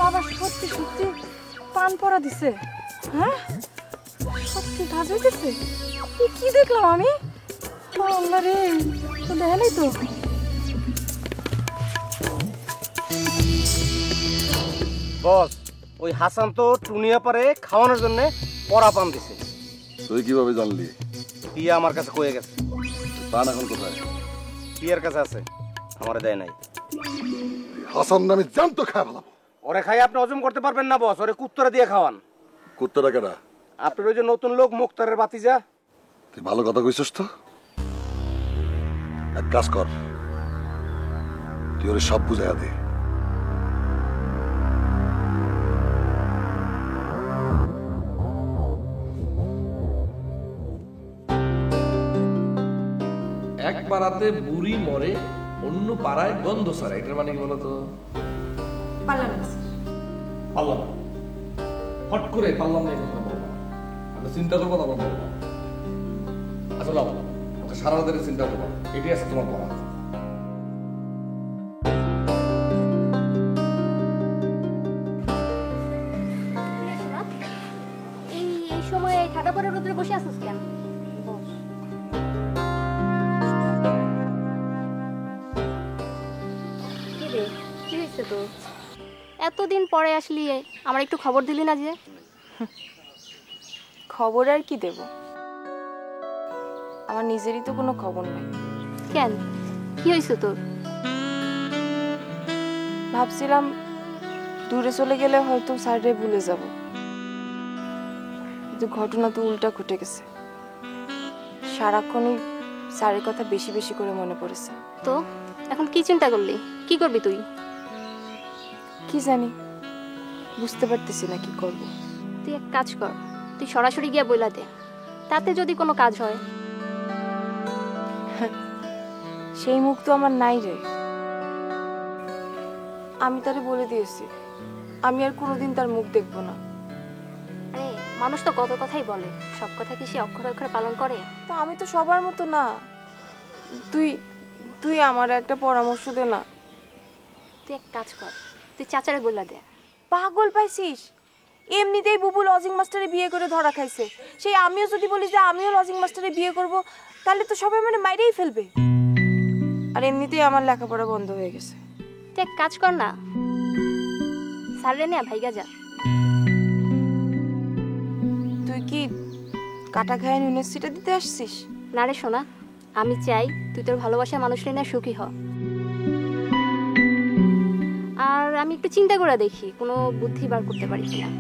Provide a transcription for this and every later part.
বাবা সত্যি সত্যি পান পরা দিছে। হ্যাঁ সত্যি কাজ হইতেছে। কি দেখলাম আমি? আল্লাহ রে, তো দেখে নাই তো। বস, ওই হাসান তো টুনিয়া পারে খাওয়ানোর জন্য পরা পান দিছে। তুই কিভাবে জানলি? টিয়া আমার কাছে কয়ে গেছে। পান এখন কোথায়? টিয়ার কাছে আছে, আমারে দেয় নাই। হাসান নামে জানতো খায় ভালো। ওরে খাই আপনি হজম করতে পারবেন না বস, ওরে কুত্তরা দিয়ে খাওয়ান। কুত্তাটা কেটা? আপনার ওই যে নতুন লোক মুক্তারের বাতিজা। তুই ভালো কথা কইছিস তো। এক কাজ কর, তুই ওরে সব বুঝাইয়া দে। এক পাড়াতে বুড়ি মরে, অন্য পাড়ায় গন্ধ সারা, এটার মানে কি বলতো? পারলাম না স্যার। পারলাম না। হট করে পারলাম না, কথা বলবো না। আমি চিন্তা করবো, তারপর বলবো। আসলে আমাকে সারা রাতের চিন্তা করবো, এটাই আছে তোমার পড়া। এই সময় ঠাডা পরে রোদে বসে আছিস কেন? কি রে, কি হয়েছে তোর? এতদিন পরে আসলি, আমার একটু খবর দিলি না যে? খবর আর কি দেব, আমার নিজেরই তো কোনো খবর নাই। কেন, কি হয়েছে তোর? ভাবছিলাম দূরে চলে গেলে হয়তো স্যারে ভুলে যাব, কিন্তু ঘটনা তো উল্টা ঘটে গেছে। সারাক্ষণই স্যারের কথা বেশি বেশি করে মনে পড়েছে। তো এখন কি চিন্তা করলি? কি করবি তুই? কি জানি, বুঝতে পারতেছি না কি করব। তুই এক কাজ কর, তুই সরাসরি গিয়া বইলা দে, তাতে যদি কোনো কাজ হয়। সেই মুখ তো আমার নাই রে। আমি তারে বলে দিয়েছি আমি আর কোনোদিন তার মুখ দেখবো না। আরে মানুষ তো কত কথাই বলে, সব কথা কি সে অক্ষরে অক্ষরে পালন করে? তো আমি তো সবার মতো না। তুই তুই আমার একটা পরামর্শ দে না। তুই এক কাজ কর, তুই চাচারে বইলা দে। পাগল পাইছিস? এমনিতেই বুবু লজিং মাস্টারে বিয়ে করে ধরা খাইছে, সেই আমিও যদি বলি যে আমিও লজিং মাস্টারে বিয়ে করব, তাহলে তো সবাই মানে মাইরেই ফেলবে। আর এমনিতেই আমার লেখাপড়া বন্ধ হয়ে গেছে। তুই এক কাজ কর না, স্যারে নে ভাইগা যা। তুই কি কাটা খায় ইউনিভার্সিটি দিতে আসছিস? না রে সোনা, আমি চাই তুই তোর ভালোবাসা মানুষের না সুখী হ। আর আমি একটু চিন্তা করে দেখি কোনো বুদ্ধি বার করতে পারি কিনা।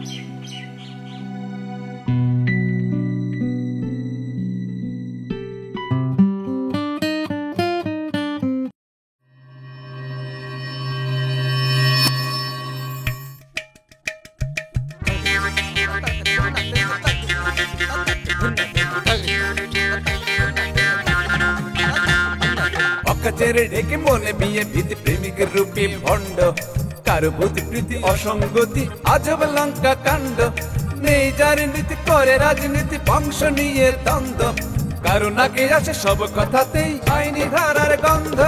অকাচের ঢেকে মনে বিয়ে ভীতি প্রেমিকের রূপে ভণ্ড, কারো বুদ্ধি প্রীতি অসঙ্গতি আজব লঙ্কা কাণ্ড। নেই যার নীতি করে রাজনীতি, বংশ নিয়ে দ্বন্দ্ব, কারো নাকে আসে সব কথাতেই আইনি ধারার গন্ধ।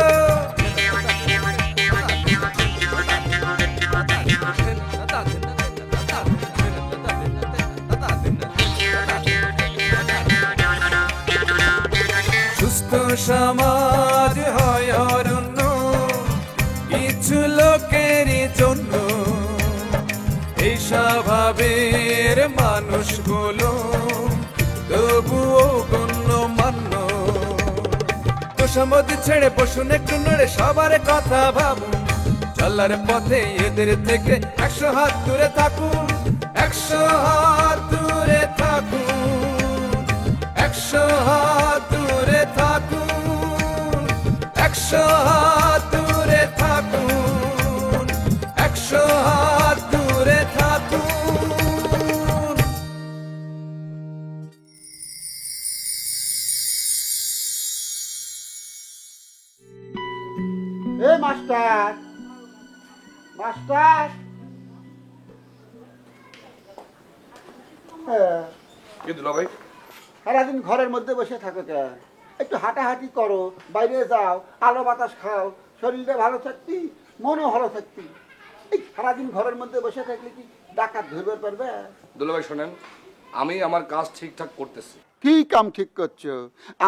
সুস্থ সমাজ হয় অরণ্য কিছু লোকেরই জন্য, এই স্বভাবের মানুষগুলো তবুও গণ্যমান্য। তোষামতি ছেড়ে বসুন একটু নড়ে, সবার কথা ভাবুন, চলার পথে এদের থেকে 100 হাত দূরে থাকুন, 100 হাত দূরে থাকুন, 100 হাত দূরে থাকুন, 100 হাত দূরে থাকুন, 100 হাত দূরে থাকুন। এ মাস্টার, মাস্টার। কি দিল ভাই? সারাদিন ঘরের মধ্যে বসে থাকো কেন? একটু হাঁটাহাঁটি করো, বাইরে যাও, আলো বাতাস খাও, শরীরটা ভালো থাকতি, মনও ভালো থাকতি। এই সারাদিন ঘরের মধ্যে বসে থাকলে কি ডাকাত ধরবার পারবে? দুলাভাই শোনেন, আমি আমার কাজ ঠিকঠাক করতেছি। কি কাম ঠিক করছো?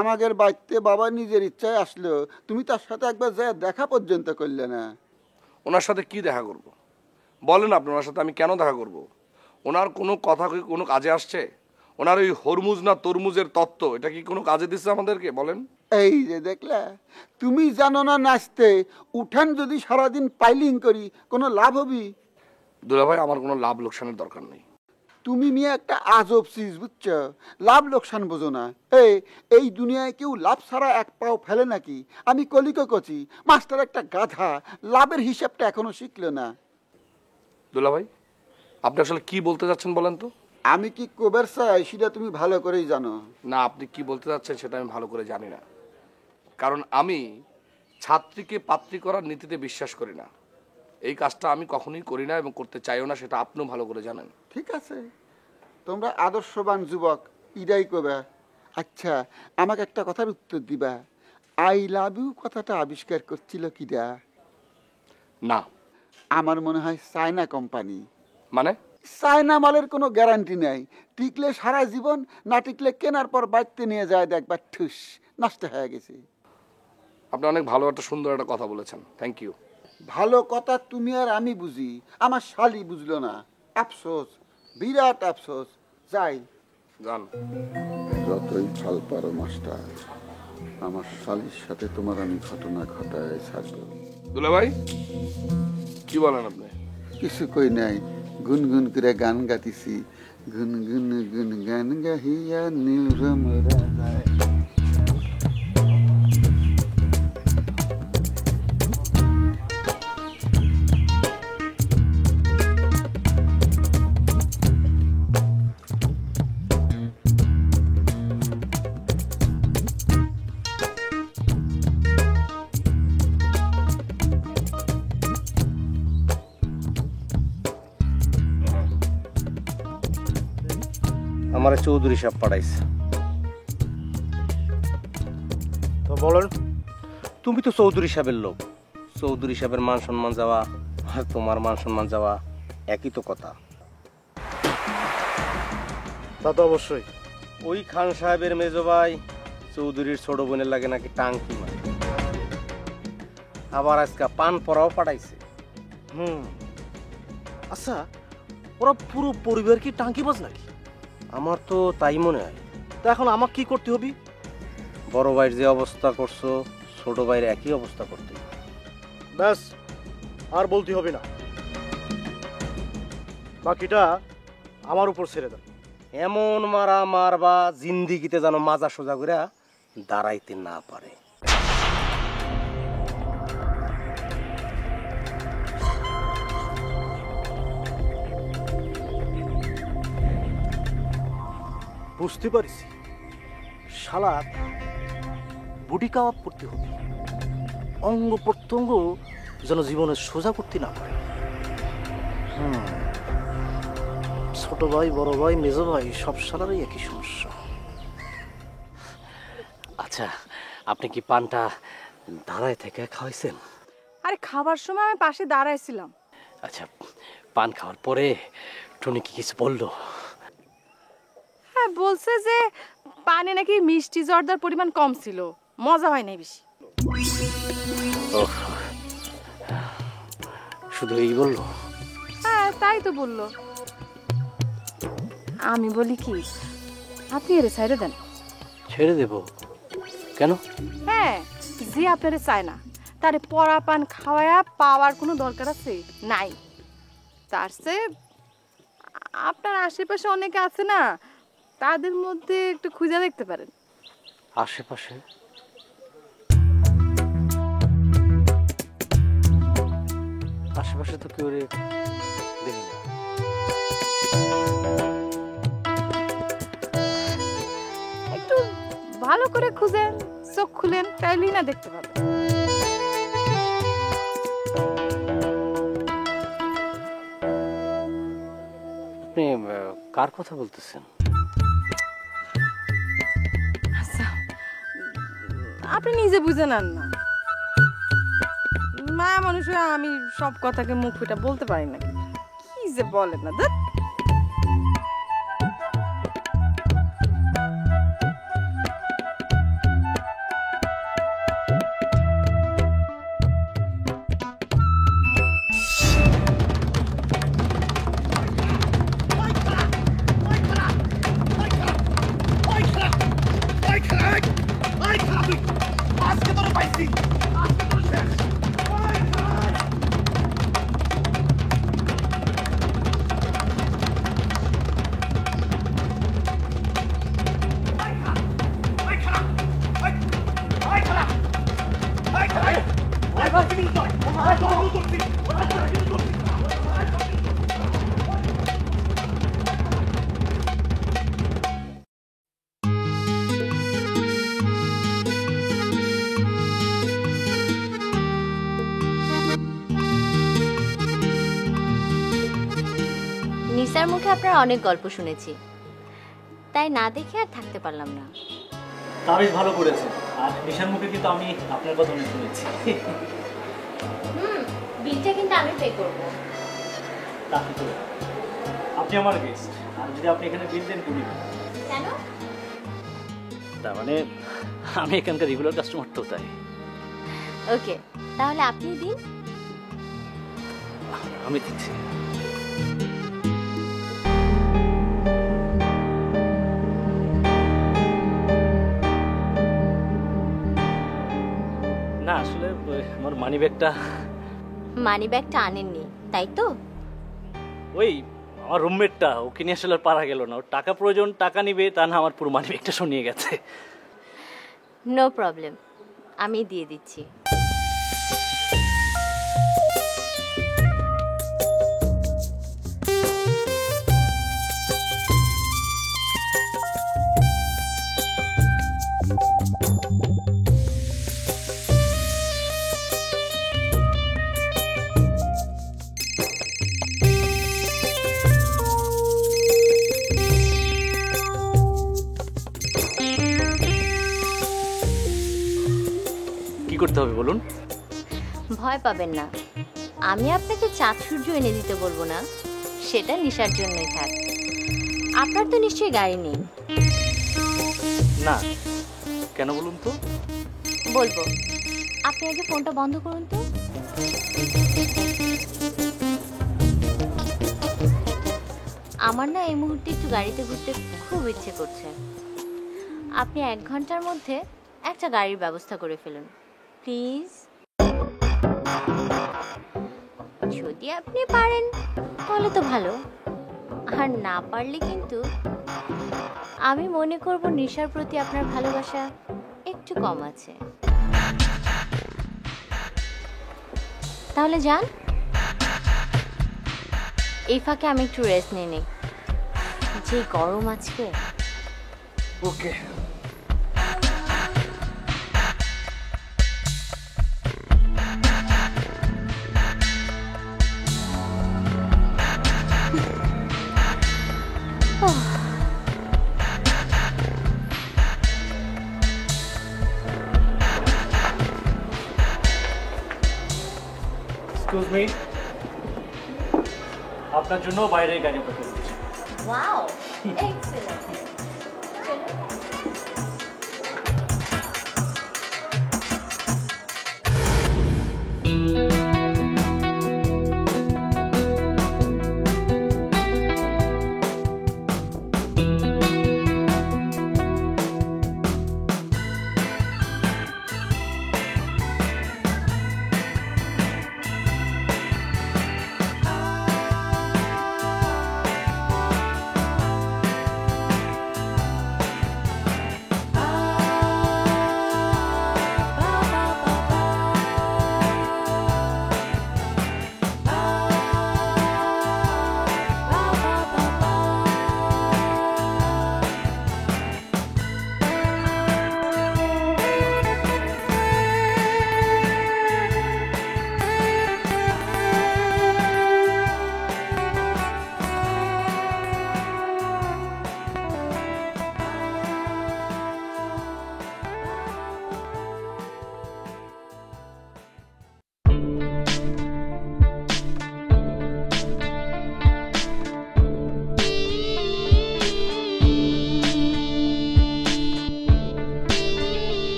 আমাদের বাড়িতে বাবা নিজের ইচ্ছায় আসলো, তুমি তার সাথে একবার যা দেখা পর্যন্ত করলে না। ওনার সাথে কি দেখা করব? বলেন আপনি, ওনার সাথে আমি কেন দেখা করব? ওনার কোনো কথা কি কোনো কাজে আসছে? ওনার ওই হরমুজ না তরমুজের তত্ত্ব, এটা কি কোনো কাজে দিচ্ছে আমাদেরকে? বলেন। এই যে দেখলা, তুমি জানো না নাচতে, উঠান যদি সারাদিন পাইলিং করি কোনো লাভ হবি? দুলাভাই আমার কোনো লাভ লোকসানের দরকার নেই। তুমি নিয়ে একটা আজব চিজ, বুঝছো? লাভ লোকসান বোঝো না। এই দুনিয়ায় কেউ লাভ ছাড়া এক পাও ফেলে নাকি? আমি কলিকে কচি, মাস্টার একটা গাধা, লাভের হিসাবটা এখনো শিখলো না। দুলাভাই আপনি আসলে কি বলতে যাচ্ছেন বলেন তো? আমি কি কবের চাই সেটা তুমি ভালো করেই জানো। না, আপনি কি বলতে যাচ্ছেন সেটা আমি ভালো করে জানি না, কারণ আমি ছাত্রীকে পাত্রী করার নীতিতে বিশ্বাস করি না। এই কাজটা আমি কখনোই করি না এবং করতে চাইও না, সেটা আপনিও ভালো করে জানেন। ঠিক আছে, তোমরা আদর্শবান যুবক, ইডাই কবে। আচ্ছা, আমাকে একটা কথার উত্তর দিবা, আই লাভ ইউ কথাটা আবিষ্কার করছিল কিডা? না। আমার মনে হয় চায়না কোম্পানি। মানে? চায়না মালের কোনো গ্যারান্টি নেই, টিকলে সারা জীবন, না টিকলে কেনার পর বাড়িতে নিয়ে যায় দেখবার ঠুস নষ্ট হয়ে গেছে। আপনি অনেক ভালো একটা সুন্দর একটা কথা বলেছেন, থ্যাংক ইউ। ভালো কথা তুমি আর আমি বুঝি, আমার শালি বুঝলো না। আফসোস, বিরাট আফসোস। যাই জান। যতই ফল পারো মাস্টার, আমার শালির সাথে তোমার আমি ঘটনা ঘটায় ছাড়বো। দুলাভাই কি বলেন আপনি? কিছু কই নাই, গুনগুন করে গান গাতিছি, গুনগুন গুন গান গাহিয়া নিরম রাজায়। আমারে চৌধুরী সাহেব পাঠাইছে। তো বলেন, তুমি তো চৌধুরী সাহেবের লোক, চৌধুরী সাহেবের মান সম্মান যাওয়া আর তোমার মান সম্মান যাওয়া একই তো কথা। তা তো অবশ্যই। ওই খান সাহেবের মেজো ভাই চৌধুরীর ছোট বোনের লাগে নাকি টাঙ্কি মারে, আবার আজকে পান পরাও পাঠাইছে। আচ্ছা, ওরা পুরো পরিবার কি টাঙ্কিবাজ নাকি? আমার তো তাই মনে হয়। তা এখন আমাকে কি করতে হবে? বড় ভাইয়ের যে অবস্থা করছো, ছোট ভাইয়ের একই অবস্থা করতে। ব্যাস, আর বলতে হবে না, বাকিটা আমার উপর ছেড়ে দেন। এমন মারা মারবা জিন্দিগিতে যেন মাজা সোজা করে দাঁড়াইতে না পারে। বুঝতে পারিছি, শালা বুটি কাবাব করতে হবে, অঙ্গ প্রত্যঙ্গ যেন জীবনে সোজা করতে না পারে। ছোট ভাই, বড় ভাই, মেজো ভাই, সব শালারই একই সমস্যা। আচ্ছা, আপনি কি পানটা দাঁড়ায় থেকে খাওয়াইছেন? আরে খাবার সময় আমি পাশে দাঁড়াইছিলাম। আচ্ছা, পান খাওয়ার পরে টনি কি কিছু বললো? হ্যাঁ, বলছে যে পানে নাকি মিষ্টি জর্দার পরিমাণ কম ছিল, মজা হয় নাই বেশি। ওহ, শুধু এই বললো? হ্যাঁ, তাই তো বললো। আমি বলি কি, আপনি এর ছেড়ে দেন। ছেড়ে দেব কেন? হ্যাঁ, যে আপনারে চায় না তারে পরা পান খাওয়ায়া পাওয়ার কোনো দরকার আছে নাই। তার চেয়ে আপনার আশেপাশে অনেকে আছে না, তাদের মধ্যে একটু খুঁজে দেখতে পারেন। আশেপাশে? আশেপাশে তো কেউ দেখি না। একটু ভালো করে খুঁজেন, চোখ খুলেন, তাইলেই না দেখতে পাবেন। আপনি কার কথা বলতেছেন? আচ্ছা, আপনি নিজে বুঝে নেন না। মায়া মানুষ হয়ে আমি সব কথাকে মুখ ফুটে বলতে পারি না। কি যে বলেন না ধুর। নিসার মুখে আপনার অনেক গল্প শুনেছি, তাই না দেখে আর থাকতে পারলাম না। তা বেশ ভালো করেছেন। আর নিশার মুখে কিন্তু আমি আপনার কথা অনেক শুনেছি। বিলটা কিন্তু আমি পে করব। তা কি করে? আপনি আমার গেস্ট, আর যদি আপনি এখানে বিল দেন করি কেন? তার মানে আমি এখানকার রেগুলার কাস্টমার তো, তাই। ওকে, তাহলে আপনি দিন। আমি দিচ্ছি। না আসলে আমার মানি ব্যাগটা আনেননি, তাই তো? ওই আমার রুমমেটটা, ওকে নিয়ে আসলে আর পারা গেল না। ওর টাকা প্রয়োজন, টাকা নিবে, তা না আমার পুরো মানি ব্যাগটা শুনিয়ে গেছে। নো প্রবলেম, আমি দিয়ে দিচ্ছি। কি করতে হবে বলুন? ভয় পাবেন না, আমি আপনাকে চাঁদ সূর্য এনে দিতে বলবো না, সেটা নিশার জন্যই থাক। আপনার তো নিশ্চয়ই গাড়ি নেই। না, কেন বলুন তো? বলবো, আপনি আগে ফোনটা বন্ধ করুন তো। আমার না এই মুহূর্তে একটু গাড়িতে ঘুরতে খুব ইচ্ছে করছে। আপনি 1 ঘন্টার মধ্যে একটা গাড়ির ব্যবস্থা করে ফেলুন প্লিজ। যদি আপনি পারেন তাহলে তো ভালো, আর না পারলে কিন্তু আমি মনে করব নিশার প্রতি আপনার ভালোবাসা একটু কম আছে। তাহলে যান, এই ফাঁকে আমি একটু রেস্ট নিয়ে নিই, যে গরম আজকে। ওকে। এক্সকিউজ মি, আপনার জন্য বাইরের গাড়ি অপেক্ষা করছে। Wow, excellent.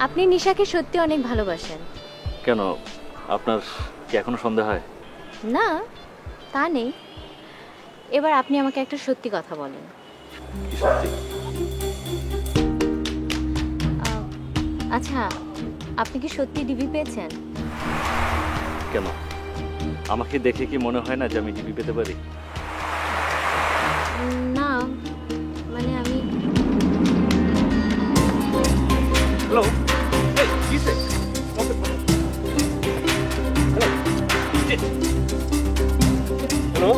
আপনি নিশাকে সত্যি অনেক ভালোবাসেন। কেন, আপনার কি এখনো সন্দেহ হয়? না, তা নেই। এবার আপনি আমাকে একটা সত্যি কথা বলেন। কি সত্যি? আচ্ছা, আপনি কি সত্যি ডিভি পেয়েছেন? কেন, আমাকে দেখে কি মনে হয় না যে আমি ডিবি পেতে পারি? না, মানে আমি হ্যালো, কিসে? Hello,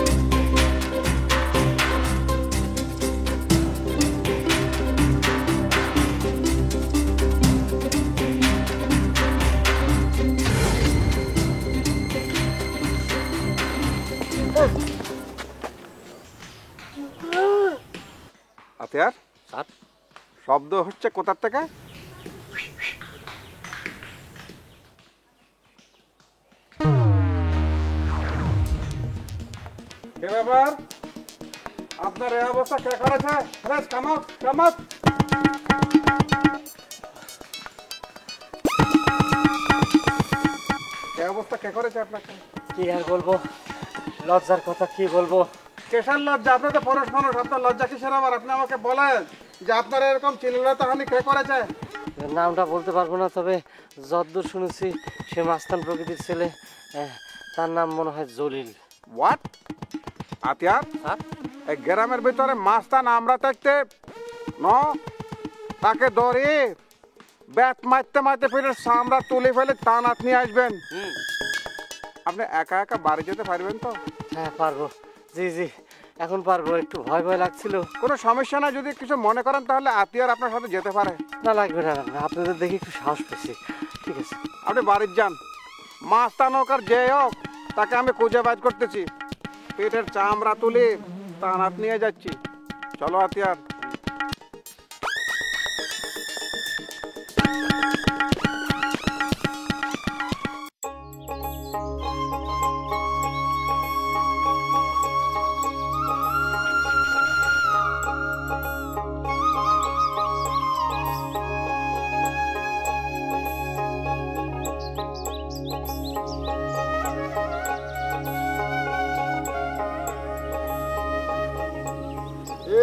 Atiyar sir? শব্দ হচ্ছে কোথার থেকে? কে ব্যাপার? আপনার এই অবস্থা কে করেছে? ফ্রেশ কামত কামত। এই অবস্থা কে করেছে আপনাকে? কি আর বলবো, লজ্জার কথা কি বলবো। কেশার লজ্জা? আপনি তো পুরুষ মানুষ, আপনার লজ্জা কিসের আবার? আপনি আমাকে বলেন যে আপনার এরকম চিল্লাতাহানি কে করেছে? নামটা বলতে পারবো না, তবে যতদূর শুনেছি সে মাস্তান প্রকৃতির ছেলে। তার নাম মনে হয় জলিল। হোয়াট? আতিয়ার, স্যার? এই গ্রামের ভিতরে মাস্তান আমরা থাকতে ন তাকে ধরে ব্যাট মারতে মারতে ফিরে সামরা তুলে ফেলে টানাত নিয়ে আসবেন। আপনি একা একা বাড়ি যেতে পারবেন তো? হ্যাঁ পারবো, জি জি এখন পারবো। একটু ভয় ভয় লাগছিল। কোনো সমস্যা না, যদি কিছু মনে করেন তাহলে আতিয়ার আপনার সাথে যেতে পারে। না লাগবে না, লাগবে না। আপনাদের দেখে একটু সাহস পেয়েছি। ঠিক আছে, আপনি বাড়ির যান। মাস্তান হোক আর যে হোক, তাকে আমি খুঁজে বাইর করতেছি। পেটের চামড়া তুলে টানাত নিয়ে যাচ্ছি। চলো আতিয়ার।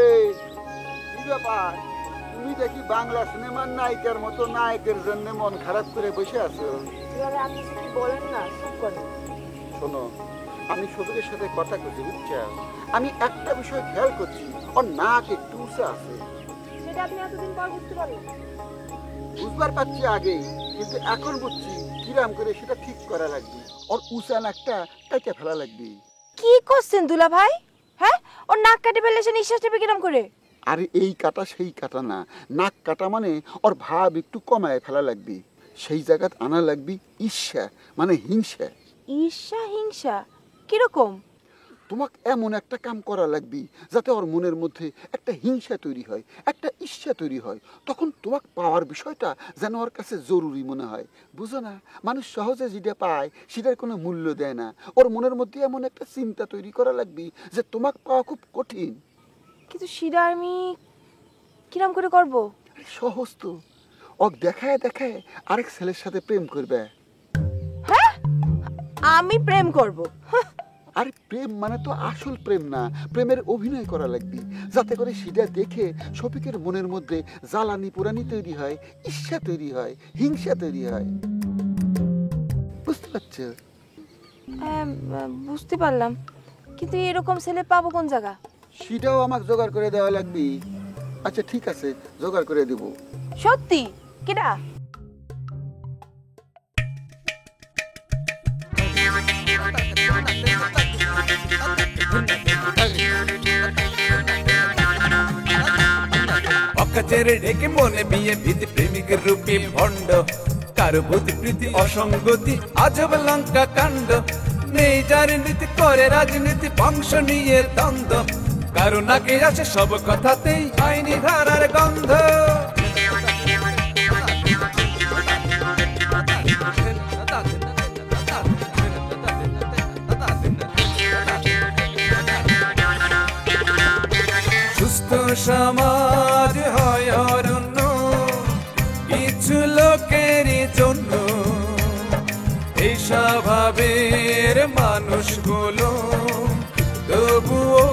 এই কি ব্যাপার? তুমি দেখি বাংলা সিনেমার নায়িকার মতো নায়কের জন্য মন খারাপ করে বসে আছো। বলেন না, চুপ করেন। শোনো, আমি সবুজের সাথে কথা করছি, বুঝছো? আমি একটা বিষয় খেয়াল করছি, ওর নাক একটু উঁচা আছে। সেটা আপনি এতদিন পর বুঝতে পারলেন? বুঝবার পারছি আগেই, কিন্তু এখন বুঝছি কিরাম করে সেটা ঠিক করা লাগবে। ওর উঁচা নাকটা কেটে ফেলা লাগবে। কি করছেন দুলা ভাই? হ্যাঁ, ওর নাক কাটে ফেললে সে নিঃশ্বাস নেবে কিরম করে? আরে এই কাটা সেই কাটা না, নাক কাটা মানে ওর ভাব একটু কমায় ফেলা লাগবে। সেই জায়গাত আনা লাগবে ঈর্ষা, মানে হিংসা। ঈর্ষা হিংসা কিরকম? তোমাকে এমন একটা কাম করা লাগবে যাতে ওর মনের মধ্যে একটা হিংসা তৈরি হয়, একটা ঈর্ষা তৈরি হয়। তখন তোমাকে পাওয়ার বিষয়টা যেন ওর কাছে জরুরি মনে হয়। বুঝো না, মানুষ সহজে যেটা পায় সেটার কোনো মূল্য দেয় না। ওর মনের মধ্যে এমন একটা চিন্তা তৈরি করা লাগবে যে তোমাকে পাওয়া খুব কঠিন। কিন্তু সেটা আমি কিরম করে করব? সহজ তো, ওক দেখায় দেখায় আরেক ছেলের সাথে প্রেম করবে। হ্যাঁ, আমি প্রেম করব? আরে প্রেম মানে তো আসল প্রেম না, প্রেমের অভিনয় করা লাগবে যাতে করে সেটা দেখে শফিকের মনের মধ্যে জ্বালানি পোড়ানি তৈরি হয়, ঈর্ষা তৈরি হয়, হিংসা তৈরি হয়। বুঝতে পারছো? হ্যাঁ, বুঝতে পারলাম, কিন্তু এরকম ছেলে পাবো কোন জায়গা? সেটাও আমাকে জোগাড় করে দেওয়া লাগবে। আচ্ছা ঠিক আছে, জোগাড় করে দেব। সত্যি? কেডা? অকাচেরে ঢেকে মনে বিয়ে ভীতি প্রেমিকের রূপে ভণ্ড কারো ভূতি প্রীতি অসঙ্গতি আজব লঙ্কা কাণ্ড নেই যার নীতি করে রাজনীতি বংশ নিয়ে দ্বন্দ্ব কারো নাকে আসে সব কথাতেই আইনি ধারার গন্ধ সুস্থ সমাজ হয় অরণ্য কিছু লোকে স্বভাবের মানুষগুলো তবুও